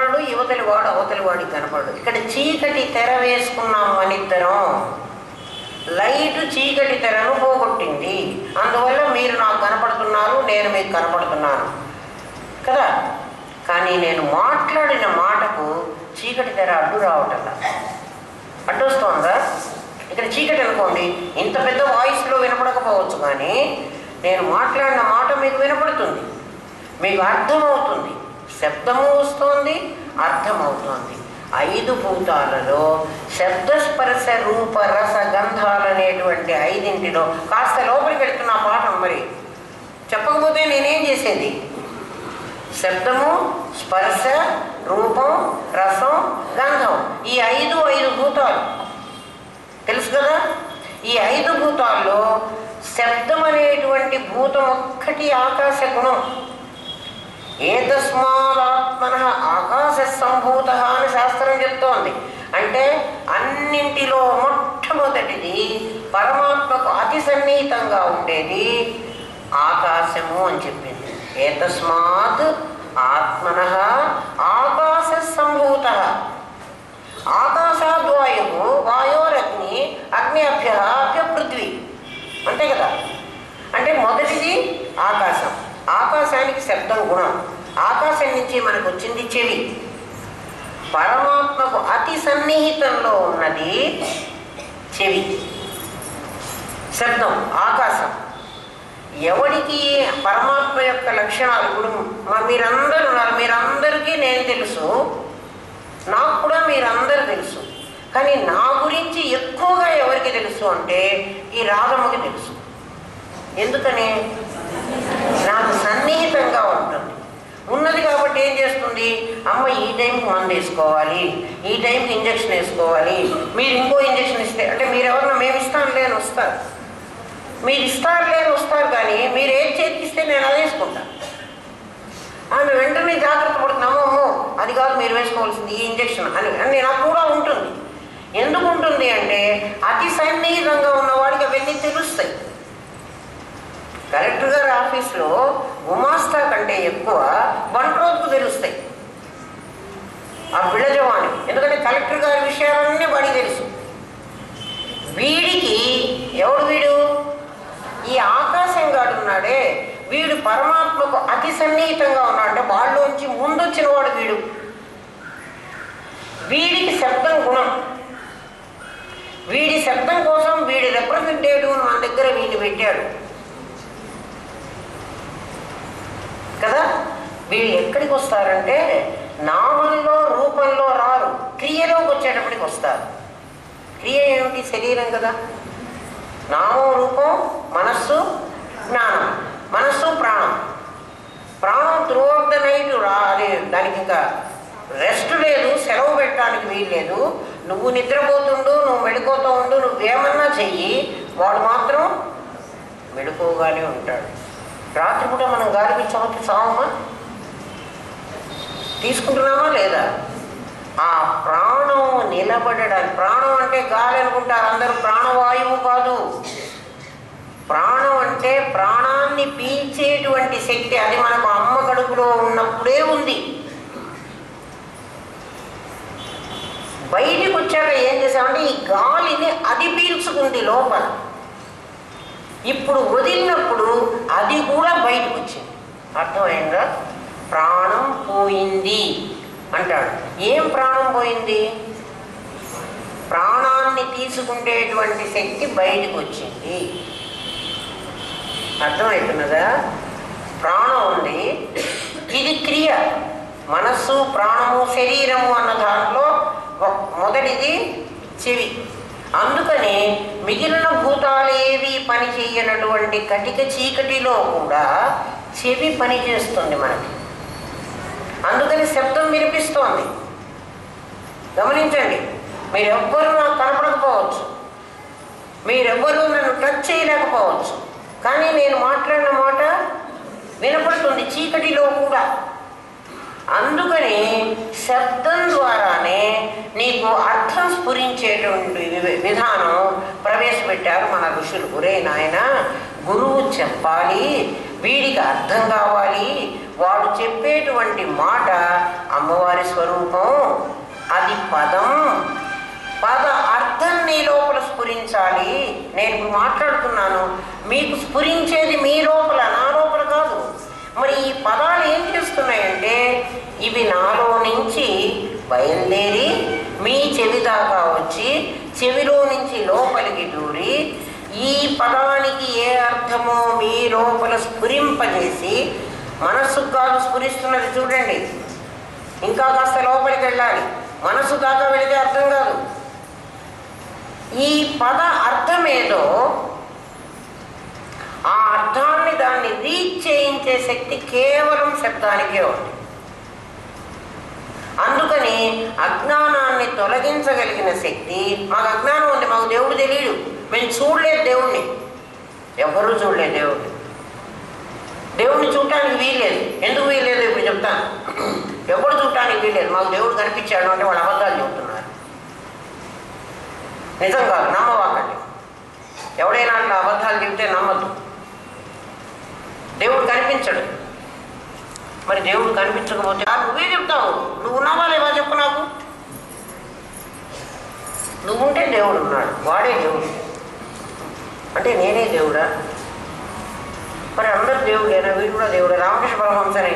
కనపడడు, యువతలి వాడు అవతలి వాడికి కనపడడు. ఇక్కడ చీకటి తెర వేసుకున్నాం మనిద్దరం. లైట్ చీకటి తెరను పోగొట్టింది. అందువల్ల మీరు నాకు కనపడుతున్నారు, నేను మీకు కనపడుతున్నాను కదా. కానీ నేను మాట్లాడిన మాటకు చీకటి తెర అడ్డు రావటంలా. అడ్డు వస్తుందా? ఇక్కడ చీకటి అనుకోండి, ఇంత పెద్ద వాయిస్లో వినపడకపోవచ్చు, కానీ నేను మాట్లాడిన మాట మీకు వినపడుతుంది, మీకు అర్థమవుతుంది. శబ్దము వస్తుంది, అర్థమవుతుంది. 5 భూతాలలో శబ్దస్పర్శ రూప రస గంధాలనేటువంటి 5 కాస్త లోపలికి వెళుతున్న పాఠం. మరి చెప్పకపోతే నేనేం చేసేది? శబ్దము, స్పర్శ, రూపం, రసం, గంధం, ఈ 5 భూతాలు తెలుసు కదా. ఈ 5 భూతాల్లో శబ్దం అనేటువంటి భూతం ఒక్కటి ఆకాశ గుణం. ఏతస్మాదాత్మన ఆకాశ సంభూత అని శాస్త్రం చెప్తోంది. అంటే అన్నింటిలో మొట్టమొదటిది పరమాత్మకు అతి సన్నిహితంగా ఉండేది ఆకాశము అని చెప్పింది. ఏతస్మాత్ ఆత్మన ఆకాశ సంభూత. ఆకాశాద్వాయువు, వాయోరగ్ని, అగ్నిభ్య అభ్య పృథ్వీ, అంతే కదా. అంటే మొదటిది ఆకాశం. ఆకాశానికి శబ్దం గుణం. ఆకాశం నుంచి మనకు వచ్చింది చెవి. పరమాత్మకు అతి సన్నిహితంలో ఉన్నది చెవి, శబ్దం, ఆకాశం. ఎవరికి పరమాత్మ యొక్క లక్షణాలు ఇప్పుడు మీరందరూ ఉన్నారు, మీరందరికీ నేను తెలుసు, నాకు కూడా మీరందరూ తెలుసు. కానీ నా గురించి ఎక్కువగా ఎవరికి తెలుసు అంటే ఈ రాధమ్మకి తెలుసు. ఎందుకని? నాకు సన్నిహితంగా ఉంటుంది, ఉన్నది కాబట్టి ఏం చేస్తుంది, అమ్మ ఈ టైంకి మందు వేసుకోవాలి, ఈ టైంకి ఇంజక్షన్ వేసుకోవాలి, మీరు ఇంకో ఇంజక్షన్ ఇస్తే అంటే మీరు ఎవరన్నా మేము ఇస్తాను లేని వస్తారు, మీరు ఇస్తారు లేని వస్తారు, కానీ మీరు ఏం చేతికిస్తే నేను అది వేసుకుంటాను. ఆమె వెంటనే జాగ్రత్త పడుతున్నాము, అమ్మో అది కాదు మీరు వేసుకోవాల్సింది ఈ ఇంజక్షన్ అని నాకు కూడా ఉంటుంది. ఎందుకు ఉంటుంది అంటే అతి సన్నిహితంగా ఉన్నవాడికి అవన్నీ తెలుస్తాయి. కలెక్టర్ గారి ఆఫీస్లో గుమాస్తా కంటే ఎక్కువ బంట్రోత్కు తెలుస్తాయి ఆ బిళ్ళజవానికి. ఎందుకంటే కలెక్టర్ గారి విషయాలన్నీ వాడికి తెలుసు. వీడికి ఎవడు వీడు? ఈ ఆకాశం గాడు ఉన్నాడే, వీడు పరమాత్మకు అతి సన్నిహితంగా ఉన్నాడు. అంటే వాళ్ళలోంచి ముందొచ్చిన వాడు వీడు. వీడికి శబ్దం గుణం. వీడి శబ్దం కోసం వీడి రిప్రజెంటేటివ్ మన దగ్గర వీడిని పెట్టాడు కదా. వీళ్ళు ఎక్కడికి వస్తారంటే నామంలో రూపంలో రారు, క్రియలోకి వచ్చేటప్పటికి వస్తారు. క్రియ ఏమిటి? శరీరం కదా. నామం, రూపం, మనస్సు, జ్ఞానం. మనస్సు ప్రాణం. ప్రాణం త్రూ ఆఫ్ ద నైట్ అది దానికి ఇంకా రెస్ట్ లేదు, సెలవు పెట్టడానికి వీలు లేదు. నువ్వు నిద్రపోతుండు, నువ్వు మెడుకోతూ ఉండు, నువ్వేమన్నా చెయ్యి, వాడు మాత్రం మెడుకోగానే ఉంటాడు. రాత్రిపూట మనం గాలి పీల్చకపోతే చావమా? తీసుకుంటున్నామా లేదా? ఆ ప్రాణం నిలబడడానికి, ప్రాణం అంటే గాలి అనుకుంటారు అందరూ, ప్రాణవాయువు కాదు. ప్రాణం అంటే ప్రాణాన్ని పీల్చేటువంటి శక్తి. అది మనకు అమ్మ కడుపులో ఉన్నప్పుడే ఉంది. బయటికి వచ్చాక ఏం చేసామంటే ఈ గాలిని అది పీల్చుకుంది లోపల. ఇప్పుడు వదిలినప్పుడు అది కూడా బయటకు వచ్చింది. అర్థమైందా? ప్రాణం పోయింది అంటాడు. ఏం ప్రాణం పోయింది? ప్రాణాన్ని తీసుకుంటేటువంటి శక్తి బయటకు వచ్చింది. అర్థమవుతున్నదా? ప్రాణం ఉంది, ఇది క్రియ. మనస్సు, ప్రాణము, శరీరము అన్న దాంట్లో మొదటిది చెవి. అందుకని మిగిలిన భూతాలేవి పని చేయనటువంటి కటిక చీకటిలో కూడా చెవి పని చేస్తుంది మనకి. అందుకని శబ్దం వినిపిస్తోంది. గమనించండి, మీరెవ్వరూ నాకు కనపడకపోవచ్చు, మీరెవ్వరూ నన్ను టచ్ చేయలేకపోవచ్చు, కానీ నేను మాట్లాడిన మాట వినపడుతుంది చీకటిలో కూడా. అందుకని శబ్దం ద్వారానే నీకు అర్థం స్ఫురించేటువంటి విధానం ప్రవేశపెట్టారు మన ఋషులు. ఒరే నాయన, గురువు చెప్పాలి, వీడికి అర్థం కావాలి. వాడు చెప్పేటువంటి మాట అమ్మవారి స్వరూపం, అది పదం. పద అర్థం నీ లోపల స్ఫురించాలి. నేను ఇప్పుడు మాట్లాడుతున్నాను, మీకు స్ఫురించేది మీ లోపల, నా లోపల కాదు. మరి ఈ పదాలు ఏం చేస్తున్నాయంటే ఇవి నాలో నుంచి బయలుదేరి మీ చెవి దాకా వచ్చి చెవిలో నుంచి లోపలికి దూరి ఈ పదానికి ఏ అర్థమో మీ లోపల స్ఫురింపజేసి, మనస్సుకు కాదు స్ఫురిస్తున్నది చూడండి, ఇంకా కాస్త లోపలికి వెళ్ళాలి. మనస్సు దాకా వెళితే అర్థం కాదు. ఈ పద అర్థమేదో ఆ అర్థాన్ని దాన్ని రీచ్ చేయించే శక్తి కేవలం శబ్దానికే ఉంది. అందుకని అజ్ఞానాన్ని తొలగించగలిగిన శక్తి, మాకు అజ్ఞానం ఉంది, మాకు దేవుడు తెలియదు, మేము చూడలేదు దేవుణ్ణి, ఎవరూ చూడలేదు దేవుడిని. దేవుడిని చూడటానికి వీల్లేదు. ఎందుకు వీల్లేదు ఇప్పుడు చెప్తాను. ఎవరు చూడటానికి వీల్లేదు. మాకు దేవుడు కనిపించాడు అంటే వాళ్ళు అబద్ధాలు చెబుతున్నారు. నిజం కాదు, నమ్మవాకండి. ఎవడైనా అట్లా అబద్ధాలు చెబితే నమ్మద్దు. దేవుడు కనిపించడు. మరి దేవుడు కనిపించకపోతే నువ్వే చెప్తావు. నువ్వు ఉన్నావా లేవా చెప్పు నాకు. నువ్వుంటే దేవుడు ఉన్నాడు, వాడే దేవుడు అంటే నేనే దేవుడా? మరి అందరు దేవుడేనా? వీడు కూడా దేవుడా? రామకృష్ణ పరమహంసని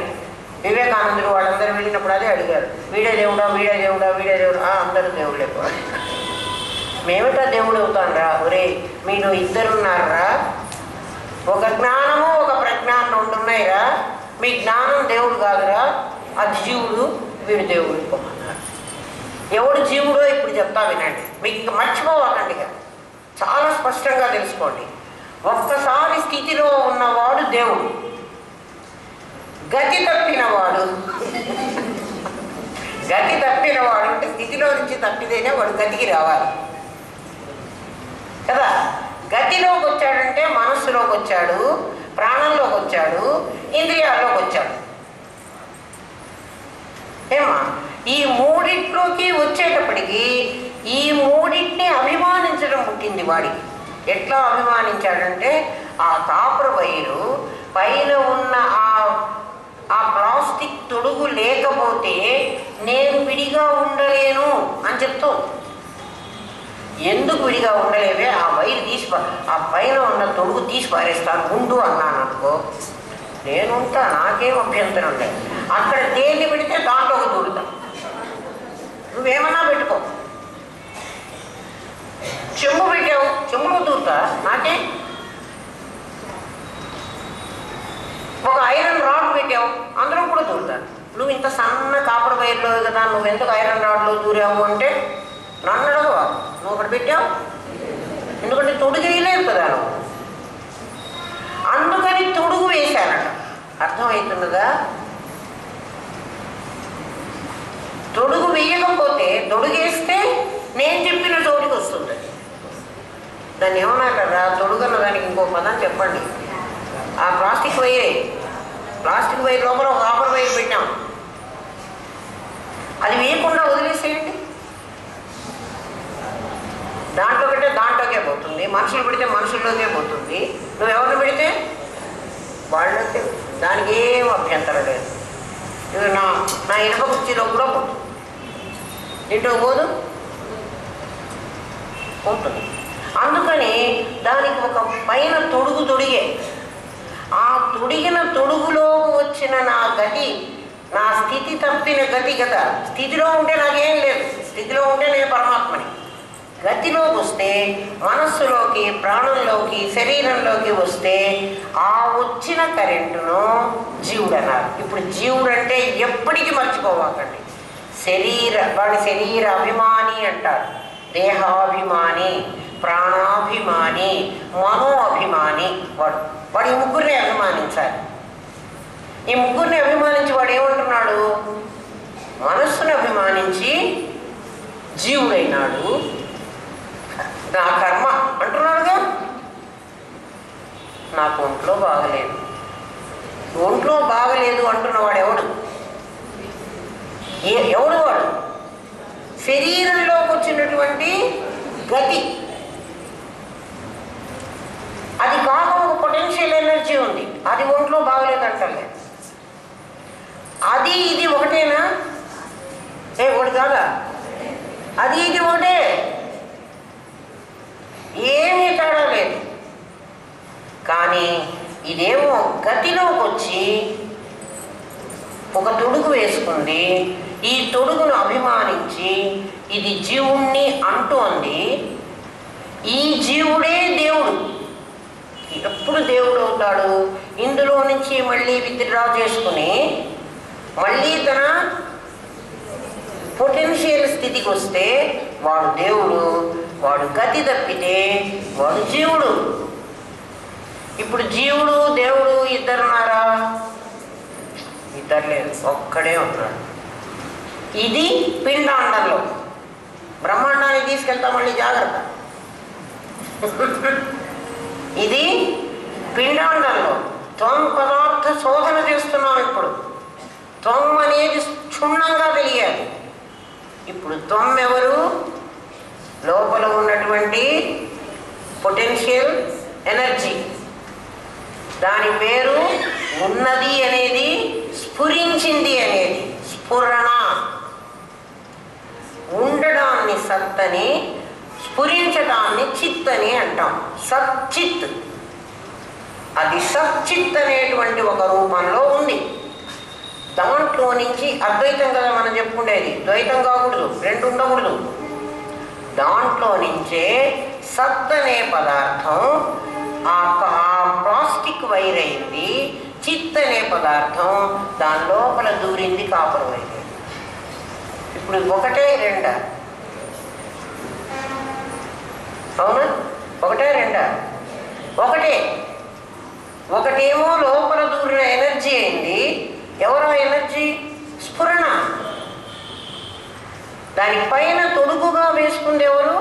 వివేకానందుడు వాళ్ళందరూ వెళ్ళినప్పుడు అదే అడిగారు, వీడే దేవుడా, వీడే దేవుడా, వీడే దేవుడా? అందరూ దేవుళ్ళే. మేమిటా దేవుడు అవుతానరా? ఒరే మీరు ఇద్దరున్నారా? ఒక జ్ఞానము ఒక ప్రజ్ఞానం రెండు ఉన్నాయిరా. మీ జ్ఞానం దేవుడు కాదురా, అది జీవుడు, వీడు దేవుడు. ఎవడు జీవుడో ఇప్పుడు చెప్తా వినండి, మీకు మర్చిపోవాలండి. చాలా స్పష్టంగా తెలుసుకోండి. ఒక్కసారి స్థితిలో ఉన్నవాడు దేవుడు, గతి తప్పినవాడు గతి తప్పినవాడు అంటే స్థితిలో నుంచి తప్పితేనే వాడు గతికి రావాలి కదా. గతిలోకి వచ్చాడంటే మనస్సులోకి వచ్చాడు, ప్రాణంలోకి వచ్చాడు, ఇంద్రియాల్లోకి వచ్చాడు. ఏమా ఈ మూడిట్లోకి వచ్చేటప్పటికి ఈ మూడింటిని అభిమానించడం పుట్టింది వాడికి. ఎట్లా అభిమానించాడంటే ఆ కాపర్ వైరు పైన ఉన్న ఆ ప్లాస్టిక్ తొడుగు లేకపోతే నేను విడిగా ఉండలేను అని చెప్తాను. ఎందుకు విడిగా ఉండలేవే? ఆ వైరు తీసి ఆ పైన ఉన్న తొడుగు తీసి పారేస్తాను ఉండు అన్నాను అనుకో, నేనుంటా, నాకేం అభ్యంతరం లేదు. అక్కడ దేన్ని పెడితే దాంట్లోకి దూరుతా, నువ్వేమన్నా పెట్టుకో. చెంబు పెట్టావు, చెంబులో దూరుతా, నాకే. ఒక ఐరన్ రాడ్ పెట్టావు, అందులో కూడా దూరుతా. నువ్వు ఇంత సన్న కాపర్ వైర్లో కదా, నువ్వెందుకు ఐరన్ రాడ్లో దూరావు అంటే నన్ను అడగవా? నువ్వు ఒకటి పెట్టావు, ఎందుకంటే తొడుగు వేయలేదు కదా నువ్వు, అందుకని తొడుగు వేశానట. అర్థమవుతున్నదా? తొడుగు వేయకపోతే, తొడుగేస్తే నేను చెప్పిన చోటుకి వస్తుంది. దాన్ని ఏమన్నా కదా, తొడుగన్న దానికి ఇంకో పదం చెప్పండి. ఆ ప్లాస్టిక్ వైరే, ప్లాస్టిక్ వైర్ లోపల ఒక కాపర్ వైర్ పెట్టాం, అది వేయకుండా వదిలేసేయండి. దాంట్లో పెడితే దాంట్లోకే పోతుంది, మనుషులు పెడితే మనుషుల్లోకే పోతుంది, నువ్వు ఎవరిని పెడితే వాళ్ళకి, దానికి ఏం అభ్యంతరం లేదు. ఇది నా ఇనుప కుర్చీలో కూడా పోతుంది, ఇంట్లో పోదు పోతుంది. అందుకని దానికి ఒక పైన తొడుగు తొడిగే, ఆ తొడిగిన తొడుగులో వచ్చిన నా గతి, నా స్థితి తప్పిన గతి కదా. స్థితిలో ఉంటే నాకేం లేదు, స్థితిలో ఉంటే నేను పరమాత్మని. గతిలోకి వస్తే, మనస్సులోకి, ప్రాణంలోకి, శరీరంలోకి వస్తే ఆ వచ్చిన కరెంటును జీవుడు అన్నారు. ఇప్పుడు జీవుడు అంటే ఎప్పటికీ మర్చిపోవాకండి. వాడి శరీర అభిమాని అంటారు, దేహాభిమాని, ప్రాణాభిమాని, మనో అభిమాని. వాడు ఈ ముగ్గురిని అభిమానించాలి. ఈ ముగ్గురిని అభిమానించి వాడు ఏమంటున్నాడు? మనస్సును అభిమానించి జీవుడైనాడు, నా కర్మ అంటున్నాడుగా. నాకు ఒంట్లో బాగలేదు, ఒంట్లో బాగలేదు అంటున్నవాడు ఎవడు? ఎవడు వాడు? శరీరంలోకి వచ్చినటువంటి గతి. అది కాక ఒక పొటెన్షియల్ ఎనర్జీ ఉంది, అది ఒంట్లో బాగలేదంటలే. అది ఇది ఒకటేనా? ఒకటి కాదా? అది ఇది ఒకటే, ఏమీ తేడా లేదు. కానీ ఇదేమో గతిలోకి వచ్చి ఒక తొడుగు వేసుకుంది. ఈ తొడుగును అభిమానించి ఇది జీవుణ్ణి అంటోంది. ఈ జీవుడే దేవుడు. ఎప్పుడు దేవుడు అవుతాడు? ఇందులో నుంచి మళ్ళీ విత్డ్రా చేసుకుని మళ్ళీ తన పొటెన్షియల్ స్థితికి వస్తే వాడు దేవుడు. వాడు గతి తప్పితే వాడు జీవుడు. ఇప్పుడు జీవుడు దేవుడు ఇద్దరున్నారా? ఇద్దరు లేదు, ఒక్కడే ఉన్నాడు. ఇది పిండాండంలో. బ్రహ్మాండాన్ని తీసుకెళ్తా మళ్ళీ జాగ్రత్త. ఇది పిండాండంలో త్వం పదార్థ శోధన చేస్తున్నాం. ఇప్పుడు త్వం అనేది క్షుణ్ణంగా తెలియాలి. ఇప్పుడు త్వం ఎవరు? లోపల ఉన్నటువంటి పొటెన్షియల్ ఎనర్జీ. దాని పేరు ఉన్నది అనేది, స్ఫురించింది అనేది. స్ఫురణ. ఉండడాన్ని సత్తని, స్ఫురించడాన్ని చిత్ అని అంటాం. సచ్చిత్. అది సచ్చిత్ అనేటువంటి ఒక రూపంలో ఉంది. దాంట్లో నుంచి అద్వైతం కదా మనం చెప్పుకునేది, ద్వైతం కాకూడదు, రెండు ఉండకూడదు. దాంట్లో నుంచే సత్ అనే పదార్థం ఆ ప్లాస్టిక్ వైర్ అయింది. చిత్ అనే పదార్థం దాని లోపల దూరింది, కాపురం అయింది. ఇప్పుడు ఒకటే రెండా? అవునా? ఒకటే రెండా? ఒకటే. ఒకటేమో లోపల దూరిన ఎనర్జీ అయింది. ఎవరో ఎనర్జీ? స్ఫురణ. దానిపైన తొడుగుగా వేసుకుంది ఎవరు?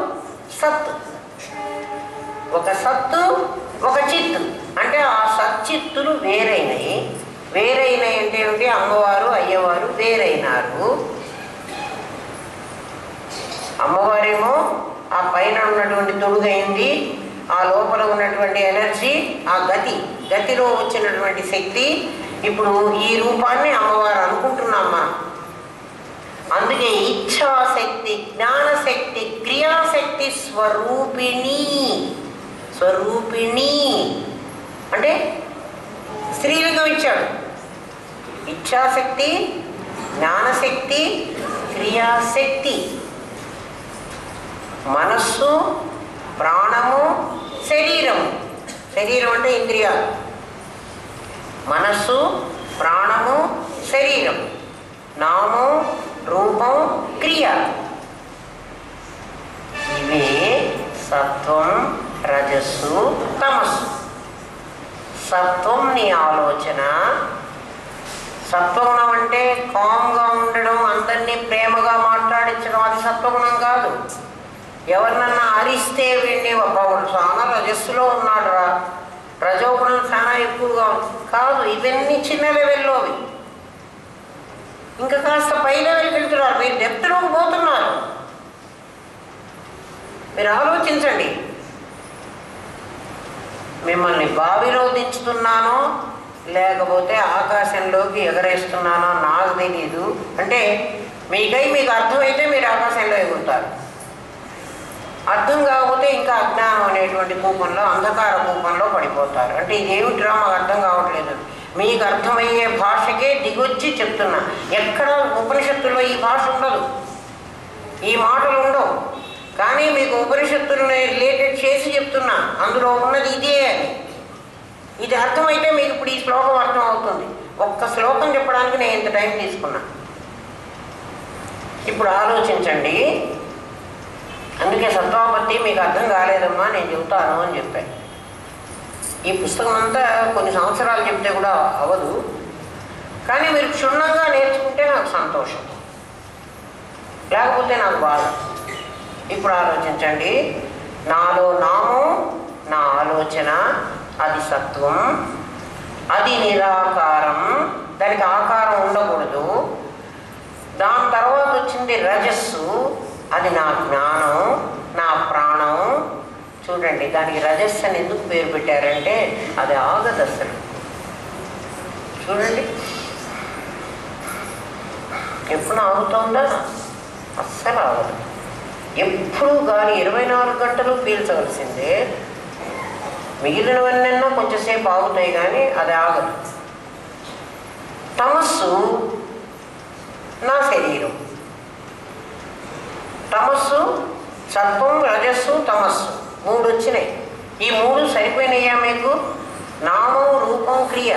సత్తు. ఒక సత్తు, ఒక చిత్తు. అంటే ఆ సచ్చిత్తులు వేరైనవి. వేరైనవి అంటే ఏమిటి? అమ్మవారు అయ్యవారు వేరైనారు. అమ్మవారేమో ఆ పైన ఉన్నటువంటి తొడుగైంది, ఆ లోపల ఉన్నటువంటి ఎనర్జీ, ఆ గతిలో వచ్చినటువంటి శక్తి. ఇప్పుడు ఈ రూపాన్ని అమ్మవారు అనుకుంటున్నాం మనం. అందుకే ఇచ్ఛాశక్తి, జ్ఞానశక్తి, క్రియాశక్తి స్వరూపిణి. స్వరూపిణి అంటే స్త్రీలింగం ఇచ్చాడు. ఇచ్ఛాశక్తి, జ్ఞానశక్తి, క్రియాశక్తి. మనస్సు, ప్రాణము, శరీరము. శరీరం అంటే ఇంద్రియాలు. మనస్సు, ప్రాణము, శరీరం. నామం, రూపం, క్రియ. ఇవే సత్వం, రజస్సు, తమస్సు. సత్వం నీ ఆలోచన. సత్వగుణం అంటే కామ్గా ఉండడం, అందరినీ ప్రేమగా మాట్లాడించడం, అది సత్వగుణం కాదు. ఎవరినన్నా అరిస్తే వీడిని వాడు చాలా రజస్సులో ఉన్నాడు రా, రజోగుణం చాలా ఎక్కువగా ఉంది కాదు. ఇవన్నీ చిన్న లెవెల్లోవి. ఇంకా కాస్త పై లెవెల్కి వెళ్తున్నారు. మీరు డెప్త్లోకి పోతున్నారు. మీరు ఆలోచించండి. మిమ్మల్ని బావిలో దించుతున్నానో లేకపోతే ఆకాశంలోకి ఎగరేస్తున్నానో నాకు తెలీదు. అంటే మీకు అర్థమైతే మీరు ఆకాశంలో ఎగురుతారు. అర్థం కాకపోతే ఇంకా అజ్ఞానం అనేటువంటి కూపంలో, అంధకార కూపంలో పడిపోతారు. అంటే ఇదేమిట్రా మాకు అర్థం కావట్లేదు. మీకు అర్థమయ్యే భాషకే దిగొచ్చి చెప్తున్నా. ఎక్కడ ఉపనిషత్తుల్లో ఈ భాష ఉండదు, ఈ మాటలు ఉండవు. కానీ మీకు ఉపనిషత్తులని రిలేటెడ్ చేసి చెప్తున్నా. అందులో ఉన్నది ఇదే అని. ఇది అర్థమైతే మీకు ఇప్పుడు ఈ శ్లోకం అర్థం అవుతుంది. ఒక్క శ్లోకం చెప్పడానికి నేను ఇంత టైం తీసుకున్నా. ఇప్పుడు ఆలోచించండి. అందుకే సత్వాపత్తి మీకు అర్థం కాలేదమ్మా, నేను చెబుతాను అని చెప్పాను. ఈ పుస్తకం అంతా కొన్ని సంవత్సరాలు చెప్తే కూడా అవ్వదు. కానీ మీరు క్షుణ్ణంగా నేర్చుకుంటే నాకు సంతోషం, లేకపోతే నాకు బాధ. ఇప్పుడు ఆలోచించండి. నాలో నామం, నా ఆలోచన, అది సత్వం, అది నిరాకారం, దానికి ఆకారం ఉండకూడదు. దాని తర్వాత వచ్చింది రజస్సు, అది నా జ్ఞానం, నా ప్రాణం, చూడండి, దానికి రజస్సు అని ఎందుకు పేరు పెట్టారంటే అది ఆగదు అసలు. చూడండి, ఎప్పుడు ఆగుతుందా? అస్సలు ఆగదు. ఎప్పుడు కానీ 24 గంటలు పీల్చవలసిందే. మిగిలినవన్నైనా కొంచెంసేపు ఆగుతాయి కానీ అది ఆగదు. తమస్సు నా శరీరం. తమస్సు, సత్వం, రజస్సు, తమస్సు 3 వచ్చినాయి. ఈ 3 సరిపోయినాయా మీకు? నామం, రూపం, క్రియ,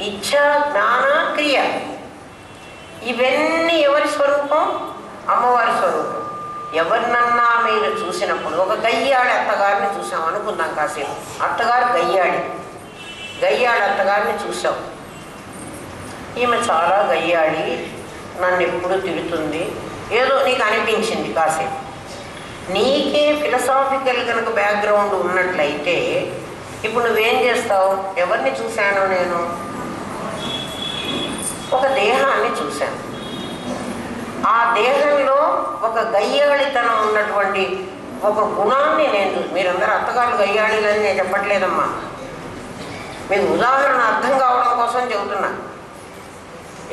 ఇచ్ఛ, జ్ఞాన, క్రియ. ఇవన్నీ ఎవరి స్వరూపం? అమ్మవారి స్వరూపం. ఎవరినన్నా మీరు చూసినప్పుడు, ఒక గయ్యాడి అత్తగారిని చూసాం అనుకుందాం కాసేపు. అత్తగారు గయ్యాడి అత్తగారిని చూసాం. ఈమె చాలా గయ్యాడి, నన్ను ఎప్పుడు తిడుతుంది, ఏదో నీకు అనిపించింది కాసేపు. నీకే ఫిలసాఫికల్ కనుక బ్యాక్గ్రౌండ్ ఉన్నట్లయితే ఇప్పుడు నువ్వేం చేస్తావు? ఎవరిని చూశాను నేను? ఒక దేహాన్ని చూశాను. ఆ దేహంలో ఒక గయ్యాళితనం ఉన్నటువంటి ఒక గుణాన్ని నేను మీరందరూ అత్తగారు గయ్యాళిలని నేను చెప్పట్లేదమ్మా, మీకు ఉదాహరణ అర్థం కావడం కోసం చెబుతున్నా.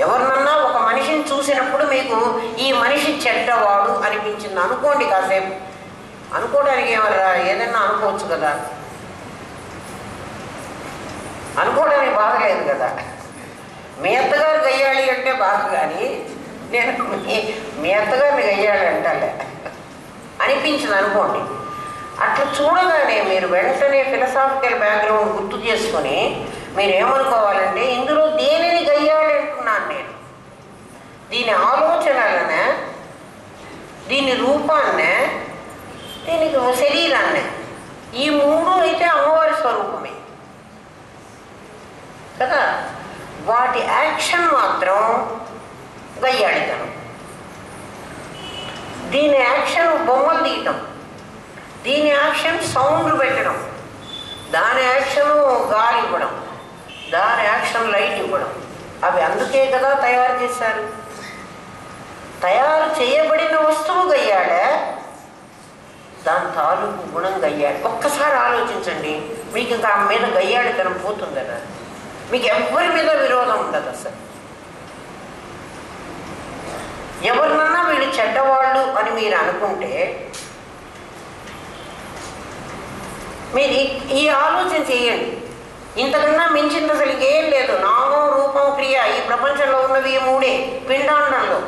ఎవరినన్నా ఒక మనిషిని చూసినప్పుడు మీకు ఈ మనిషి చెడ్డవాడు అనిపించింది అనుకోండి. కాసేపు అనుకోవడానికి ఏదన్నా అనుకోవచ్చు కదా, అనుకోవడానికి బాగలేదు కదా. మీ అత్తగారు గయ్యాళి అంటే బాగా, కానీ నేను మీ అత్తగారిని గయ్యాళి అంటాలే అనిపించింది అనుకోండి. అట్లా చూడగానే మీరు వెంటనే ఫిలసాఫికల్ బ్యాక్గ్రౌండ్ గుర్తు చేసుకొని మీరు ఏమనుకోవాలంటే, ఇందులో దేనిని గయ్యాళి అంటున్నాను నేను? దీని ఆలోచనలనే, దీని రూపాన్నే, దీనికి శరీరాన్నే. ఈ 3 అయితే అమ్మవారి స్వరూపమే కదా. వాటి యాక్షన్ మాత్రం గయ్యాడితనం. దీని యాక్షన్ బొమ్మలు తీయటం, దీని యాక్షన్ సౌండ్లు పెట్టడం, దాని యాక్షన్ గాలి ఇవ్వడం, దాని యాక్షన్ లైట్ ఇవ్వడం. అవి అందుకే కదా తయారు చేశారు. తయారు చేయబడిన వస్తువు గయ్యాడే, దాని తాలూకు గుణం గయ్యాడు. ఒక్కసారి ఆలోచించండి, మీకు ఇంకా ఆ మీద గయ్యాడితనం పోతుంది కదా. మీకు ఎవరి మీద విరోధం ఉండదు అసలు. ఎవరినన్నా వీళ్ళు చెడ్డవాళ్ళు అని మీరు అనుకుంటే, మీరు ఈ ఆలోచన చేయండి. ఇంతకన్నా మించింది అసలు ఏం లేదు. నామం, రూపం, క్రియ. ఈ ప్రపంచంలో ఉన్నవి 3. పిండాండంలో,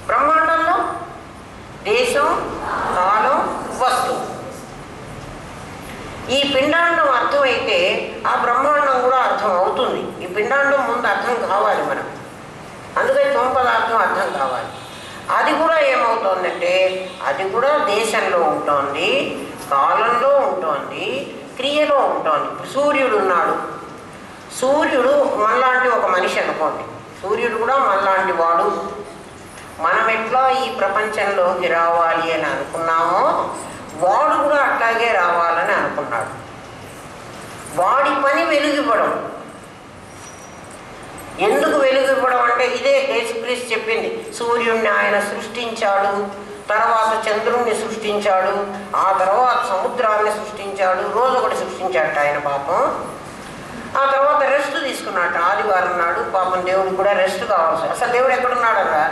బ్రహ్మాండంలో దేశం, కాలం, వస్తువు. ఈ పిండాండం అర్థమైతే ఆ బ్రహ్మాండం కూడా అర్థం అవుతుంది. ఈ పిండాండం ముందు అర్థం కావాలి మనం, అందుకని పదార్థం అర్థం కావాలి. అది కూడా ఏమవుతోందంటే, అది కూడా దేశంలో ఉంటుంది, కాలంలో ఉంటుంది, క్రియలో ఉంటుంది. సూర్యుడు ఉన్నాడు. సూర్యుడు మనలాంటి ఒక మనిషి అనుకోండి. సూర్యుడు కూడా మనలాంటి వాడు. మనం ఎట్లా ఈ ప్రపంచంలోకి రావాలి అని అనుకున్నామో, వాడు కూడా అట్లాగే రావాలని అనుకున్నాడు. వాడి పని వెలుగివ్వడం. ఎందుకు వెలుగివ్వడం అంటే, ఇదే యేసుక్రీస్తు చెప్పింది. సూర్యుడిని ఆయన సృష్టించాడు, తర్వాత చంద్రుణ్ణి సృష్టించాడు, ఆ తర్వాత సముద్రాన్ని సృష్టించాడు, రోజు ఒకటి సృష్టించాడు ఆయన పాపం. ఆ తర్వాత రెస్ట్ తీసుకున్నాడు. ఆదివారం నాడు పాపం దేవుడికి కూడా రెస్ట్ కావాల్సి. అసలు దేవుడు ఎక్కడున్నాడరా?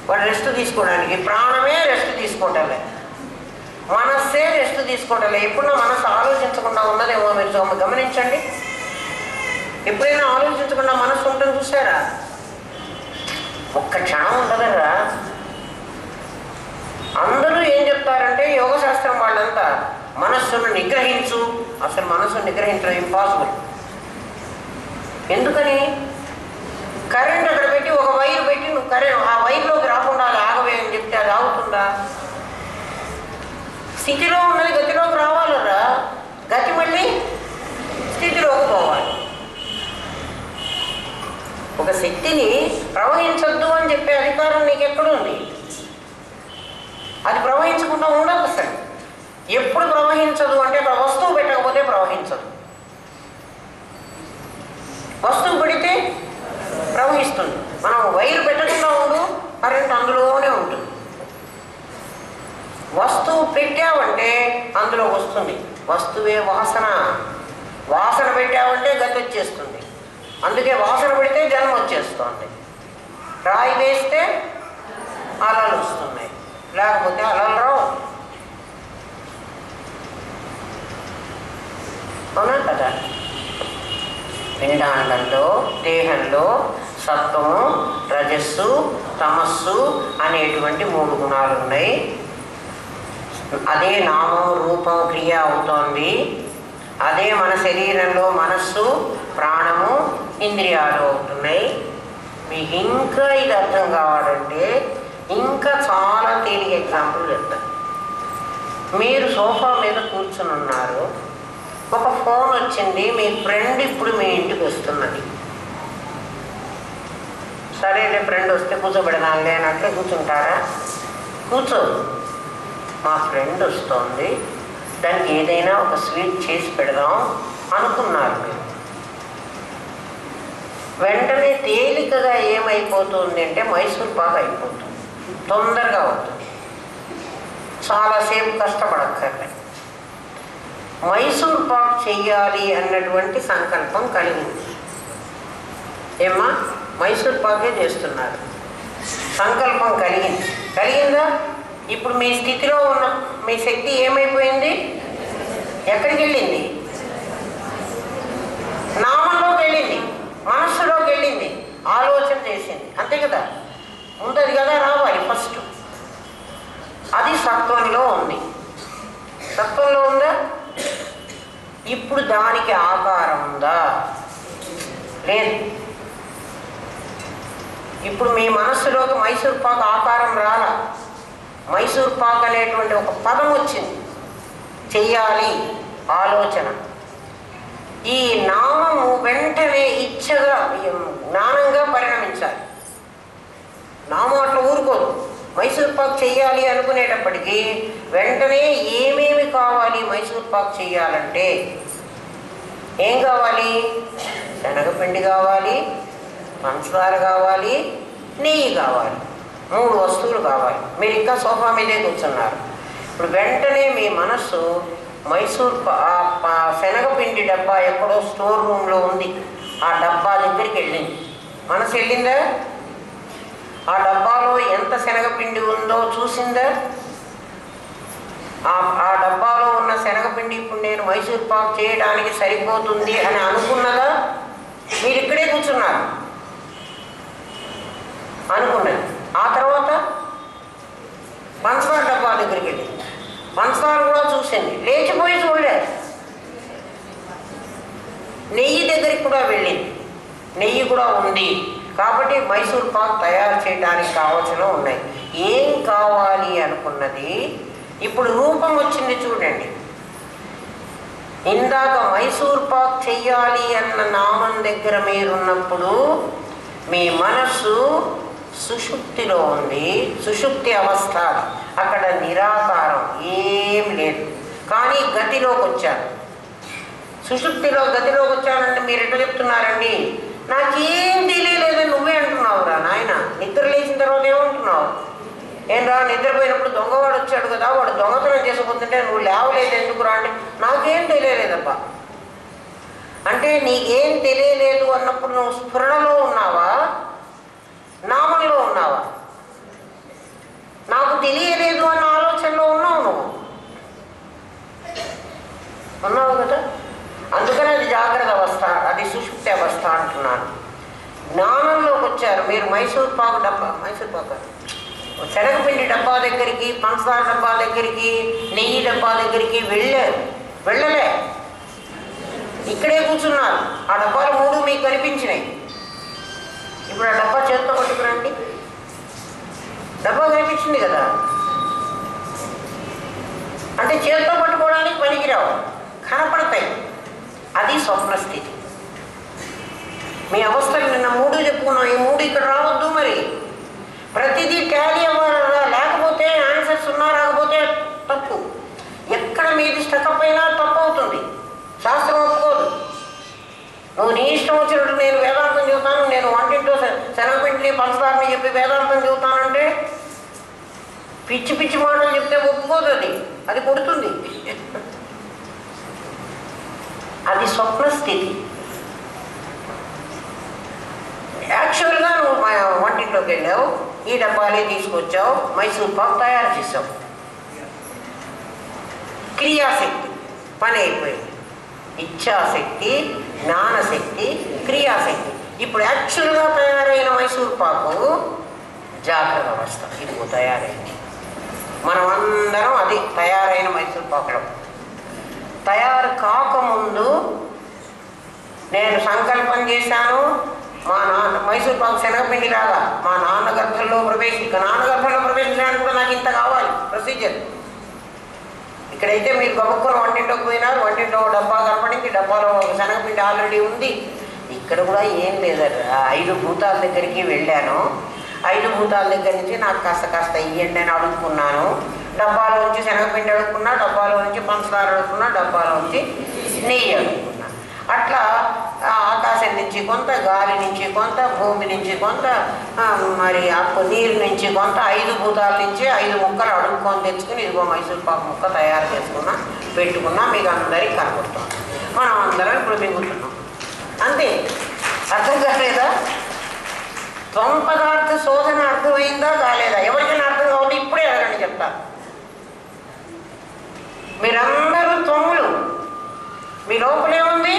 వాడు రెస్ట్ తీసుకోవడానికి, ప్రాణమే రెస్ట్ తీసుకోవటంలే, మనస్సే రెస్ట్ తీసుకోవటంలే. ఎప్పుడన్నా మనసు ఆలోచించకుండా ఉన్నదేమో మీరు గమనించండి. ఎప్పుడైనా ఆలోచించకుండా మనస్సు ఉంటుంది చూసారా? ఒక్క క్షణం ఉండదరా. అందరూ ఏం చెప్తారంటే, యోగశాస్త్రం వాళ్ళంతా మనస్సును నిగ్రహించు. అసలు మనస్సును నిగ్రహించడం ఇంపాసిబుల్. ఎందుకని? కరెంట్ అక్కడ పెట్టి ఒక వైర్ పెట్టి నువ్వు ఆ వైర్లోకి రాకుండా అది ఆగవే అని చెప్తే అది ఆగుతుందా? స్థితిలో ఉన్నది గతిలోకి రావాలరా. గతి మళ్ళీ స్థితిలోకి పోవాలి. ఒక శక్తిని ప్రవహించొద్దు అని చెప్పే అధికారం నీకు ఎక్కడుంది? అది ప్రవహించకుండా ఉండదు అసలు. ఎప్పుడు ప్రవహించదు అంటే, అక్కడ వస్తువు పెట్టకపోతే ప్రవహించదు. వస్తువు పెడితే ప్రవహిస్తుంది. మనం వైరు పెట్టకుండా ఉండు, కరెంట్ అందులోనే ఉంటుంది. వస్తువు వస్తువు పెట్టావంటే అందులో వస్తుంది. వస్తువే వాసన. వాసన పెట్టావంటే గతి వచ్చేస్తుంది. అందుకే వాసన పెడితే జన్మ వచ్చేస్తుంది. రాయి వేస్తే అలలు వస్తున్నాయి, లేకపోతే అలలు రావు. అవునా కదా? పిండాండంలో దేహంలో సత్వము, రజస్సు, తమస్సు అనేటువంటి 3 గుణాలు ఉన్నాయి. అదే నామం, రూపం, క్రియ అవుతోంది. అదే మన శరీరంలో మనస్సు, ప్రాణము, ఇంద్రియాలు అవుతున్నాయి. మీకు ఇంకా ఇది అర్థం కావాలంటే ఇంకా చాలా తేలిక ఎగ్జాంపుల్ చెప్తాను. మీరు సోఫా మీద కూర్చుని ఉన్నారు, ఒక ఫోన్ వచ్చింది, మీ ఫ్రెండ్ ఇప్పుడు మీ ఇంటికి వస్తున్నది. సరేలే ఫ్రెండ్ వస్తే కూర్చోబెడదాంలే అన్నట్లే కూర్చుంటారా? కూర్చోదు. మా ఫ్రెండ్ వస్తోంది, దానికి ఏదైనా ఒక స్వీట్ చేసి పెడదాం అనుకున్నారు మీరు. వెంటనే తేలికగా ఏమైపోతుంది అంటే మైసూర్ పాక్ అయిపోతుంది, తొందరగా అవుతుంది, చాలాసేపు కష్టపడక్కర్లే. మైసూర్ పాక్ చెయ్యాలి అన్నటువంటి సంకల్పం కలిగింది. ఏమ్మా, మైసూర్ పాకే చేస్తున్నారు, సంకల్పం కలిగిందా? ఇప్పుడు మీ స్థితిలో ఉన్న మీ శక్తి ఏమైపోయింది? ఎక్కడికి వెళ్ళింది? నామంలోకి వెళ్ళింది, మనస్సులోకి వెళ్ళింది, ఆలోచన చేసింది. అంతే కదా? ముందది కదా రావాలి ఫస్ట్. అది సత్వంలో ఉంది. సత్వంలో ఉందా? ఇప్పుడు దానికి ఆకారం ఉందా? లేదు. ఇప్పుడు మీ మనస్సులోకి మైసూర్ పాక్ ఆకారం రాలా. మైసూర్ పాక్ అనేటువంటి ఒక పదం వచ్చింది, చెయ్యాలి ఆలోచన. ఈ నామము వెంటనే ఇచ్చగా జ్ఞానంగా పరిణమించాలి. నామం అట్లా ఊరుకోదు. మైసూర్ పాక్ చెయ్యాలి అనుకునేటప్పటికీ వెంటనే ఏమేమి కావాలి మైసూర్ పాక్ చెయ్యాలంటే? ఏం కావాలి? శనగపిండి కావాలి, పంచదార కావాలి, నెయ్యి కావాలి, 3 వస్తువులు కావాలి. మీరు ఇంకా సోఫా మీదే కూర్చున్నారు. ఇప్పుడు వెంటనే మీ మనస్సు మైసూర్ శనగపిండి డబ్బా ఎక్కడో స్టోర్ రూమ్లో ఉంది, ఆ డబ్బా దగ్గరికి వెళ్ళింది. మనసు వెళ్ళిందా? ఆ డబ్బాలో ఎంత శనగపిండి ఉందో చూసిందా? ఆ డబ్బాలో ఉన్న శనగపిండి ఇప్పుడు నేను మైసూర్ పాక్ చేయడానికి సరిపోతుంది అని అనుకున్నదా? మీరు ఇక్కడే కూర్చున్నారు, అనుకున్నది. ఆ తర్వాత పంచదార డబ్బా దగ్గరికి వెళ్ళింది, పంచదార కూడా చూసింది, లేచిపోయి చూడలేదు. నెయ్యి దగ్గరికి కూడా వెళ్ళింది, నెయ్యి కూడా ఉంది. కాబట్టి మైసూర్ పాక్ తయారు చేయడానికి కావాల్సినవి ఉన్నాయి. ఏం కావాలి అనుకున్నది ఇప్పుడు రూపం వచ్చింది చూడండి. ఇందాక మైసూర్ పాక్ చెయ్యాలి అన్న నామం దగ్గర మీరున్నప్పుడు మీ మనస్సు సుషుప్తిలో ఉంది, సుషుప్తి అవస్థ. అక్కడ నిరాకారం ఏం లేదు. కానీ గతిలోకి వచ్చాను, గతిలోకి వచ్చానంటే మీరు ఎట్లా చెప్తున్నారండి? నాకేం తెలియలేదని నువ్వే అంటున్నావురా నాయన. నిద్ర లేచిన తర్వాత ఏమంటున్నావు? ఏం రా, నిద్రపోయినప్పుడు దొంగవాడు వచ్చాడు కదా, వాడు దొంగతనం చేసుకుంటుంటే నువ్వు లేవలేదు ఎందుకు రా అంటే నాకేం తెలియలేదబ్బా. అంటే నీకేం తెలియలేదు అన్నప్పుడు నువ్వు స్ఫురణలో ఉన్నావా, నామంలో ఉన్నావా? నాకు తెలియలేదు అన్న ఆలోచనలో ఉన్నావు, నువ్వు ఉన్నావు కదా. అందుకని అది జాగ్రత్త అవస్థ, అది సుషుప్తి అవస్థ అంటున్నాను. జ్ఞానంలోకి వచ్చారు మీరు. మైసూర్ పాకు డబ్బా, శనగపిండి డబ్బా దగ్గరికి, పంచదార డబ్బా దగ్గరికి, నెయ్యి డబ్బా దగ్గరికి వెళ్ళలే, ఇక్కడే కూర్చున్నారు. ఆ డబ్బాలు 3 మీకు కనిపించినాయి. ఇప్పుడు ఆ డబ్బా చేత్తో పట్టుకురండి. డబ్బా కనిపించింది కదా, అంటే చేత్తో పట్టుకోవడానికి పనికిరావు, కనపడతాయి. అది స్వప్న స్థితి. మీ అవస్థలు నిన్న 3 చెప్పుకున్నాం, ఈ 3 ఇక్కడ రావద్దు. మరి ప్రతిదీ టాలీ అవ్వాలరా, లేకపోతే ఆన్సర్స్ ఉన్నా రాకపోతే తప్పు. ఎక్కడ మీది స్టకప్ అయినా తప్పు అవుతుంది, శాస్త్రం ఒప్పుకోదు. నువ్వు నీ ఇష్టం వచ్చినట్టు నేను వేదాంతం చెబుతాను, నేను వంటింట్లో శనగపిండిని పంచదారని చెప్పి వేదాంతం చెబుతానంటే పిచ్చి పిచ్చి మాటలు చెప్తే ఒప్పుకోదు, అది కొడుతుంది. అది స్వప్న స్థితి. యాక్చువల్గా నువ్వు వంటింట్లోకి వెళ్ళావు, ఈ డబ్బాలే తీసుకొచ్చావు, మైసూర్ పాక్ తయారు చేసావు. క్రియాశక్తి పని అయిపోయింది. ఇచ్ఛాశక్తి, జ్ఞానశక్తి, క్రియాశక్తి. ఇప్పుడు యాక్చువల్గా తయారైన మైసూర్ పాకు జాగ్రత్త అవస్థ, ఇదిగో తయారైంది. మనం అందరం అది తయారైన మైసూర్ పాకులో. తయారు కాకముందు నేను సంకల్పం చేశాను, మా నాన్న మైసూర్ పాకు శనగపిండి లాగా మా నాన్న గర్భంలో నాన్న గర్భంలో ప్రవేశించడానికి కూడా నాకు ఇంత కావాలి ప్రొసీజర్. ఇక్కడైతే మీరు గబుక్కున వంటింట్లోకి పోయినారు, వంటింట్లో డబ్బా కనపడింది, డబ్బాలో శనగపిండి ఆల్రెడీ ఉంది. ఇక్కడ కూడా ఏం లేదట. 5 భూతాల దగ్గరికి వెళ్ళాను, 5 భూతాల దగ్గర నుంచి నాకు కాస్త ఇయ్యండి అని అడుగుకున్నాను. డబ్బాలో నుంచి శనగపిండి అడుగుకున్నా, డబ్బాలో నుంచి పంచదార అడుగుకున్నా, డబ్బాలో నుంచి నెయ్యి అడుగుకున్నా. అట్లా ఆకాశం నుంచి కొంత, గాలి నుంచి కొంత, భూమి నుంచి కొంత, మరి నీరు నుంచి కొంత, 5 భూతాల నుంచి 5 ముక్కలు అడుక్కొని తెచ్చుకుని ఇదిగో మైసూర్ పాకు ముక్క తయారు చేసుకున్నా, పెట్టుకున్నా. మీకు అందరికీ కనబడుతుంది. మనం అందరం ఇప్పుడు మిగులుతున్నాం. అంతే. అర్థం కాలేదా? త్వం పదార్థ శోధన అర్థమైందా కాలేదా? ఎవరికైనా అర్థం కావాలి ఇప్పుడే అడగండి, చెప్తా. మీరందరూ త్వములు. మీ లోపలే ఉంది,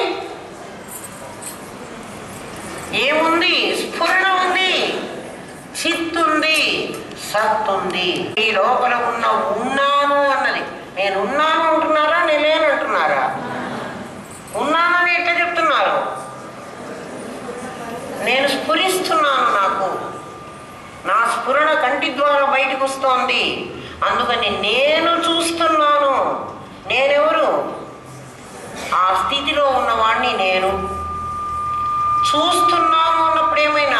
ఏముంది? స్ఫురణ ఉంది, చిత్ ఉంది, సత్ ఉంది. ఈ లోపల ఉన్న ఉన్నాను అన్నది, నేను ఉన్నాను అంటున్నారా, నేను లేను అంటున్నారా? ఉన్నానని ఎట్లా చెప్తున్నారు? నేను స్ఫురిస్తున్నాను, నాకు నా స్ఫురణ కంటి ద్వారా బయటకు వస్తోంది. అందుకని నేను చూస్తున్నాను. నేనెవరు? ఆ స్థితిలో ఉన్నవాడిని నేను. చూస్తున్నాను అన్నప్పుడు ఏమైనా